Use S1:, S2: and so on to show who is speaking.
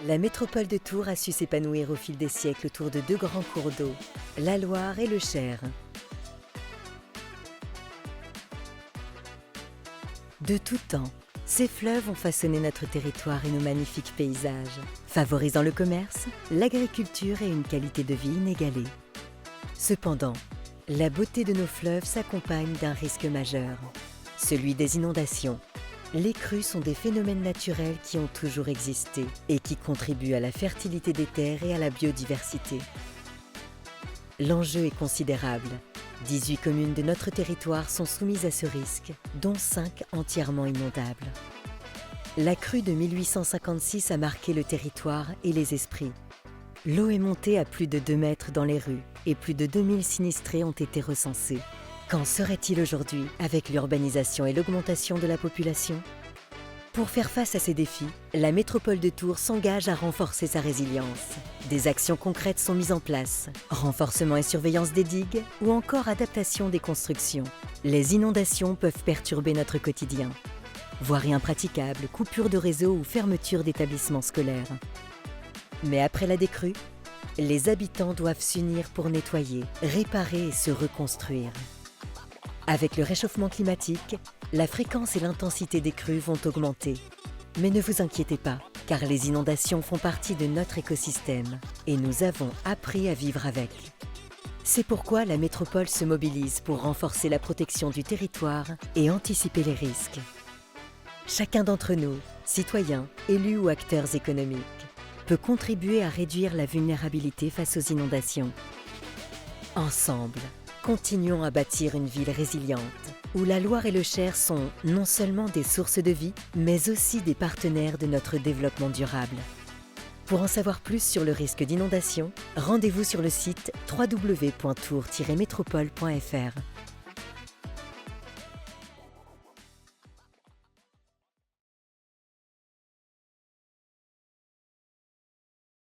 S1: La métropole de Tours a su s'épanouir au fil des siècles autour de deux grands cours d'eau, la Loire et le Cher. De tout temps, ces fleuves ont façonné notre territoire et nos magnifiques paysages, favorisant le commerce, l'agriculture et une qualité de vie inégalée. Cependant, la beauté de nos fleuves s'accompagne d'un risque majeur, celui des inondations. Les crues sont des phénomènes naturels qui ont toujours existé et qui contribuent à la fertilité des terres et à la biodiversité. L'enjeu est considérable. 18 communes de notre territoire sont soumises à ce risque, dont 5 entièrement inondables. La crue de 1856 a marqué le territoire et les esprits. L'eau est montée à plus de 2 mètres dans les rues et plus de 2000 sinistrés ont été recensés. Qu'en serait-il aujourd'hui avec l'urbanisation et l'augmentation de la population? Pour faire face à ces défis, la métropole de Tours s'engage à renforcer sa résilience. Des actions concrètes sont mises en place, renforcement et surveillance des digues ou encore adaptation des constructions. Les inondations peuvent perturber notre quotidien. Voiries impraticables, coupures de réseau ou fermeture d'établissements scolaires. Mais après la décrue, les habitants doivent s'unir pour nettoyer, réparer et se reconstruire. Avec le réchauffement climatique, la fréquence et l'intensité des crues vont augmenter. Mais ne vous inquiétez pas, car les inondations font partie de notre écosystème et nous avons appris à vivre avec. C'est pourquoi la métropole se mobilise pour renforcer la protection du territoire et anticiper les risques. Chacun d'entre nous, citoyens, élus ou acteurs économiques, peut contribuer à réduire la vulnérabilité face aux inondations. Ensemble, continuons à bâtir une ville résiliente, où la Loire et le Cher sont non seulement des sources de vie, mais aussi des partenaires de notre développement durable. Pour en savoir plus sur le risque d'inondation, rendez-vous sur le site www.tours-métropole.fr.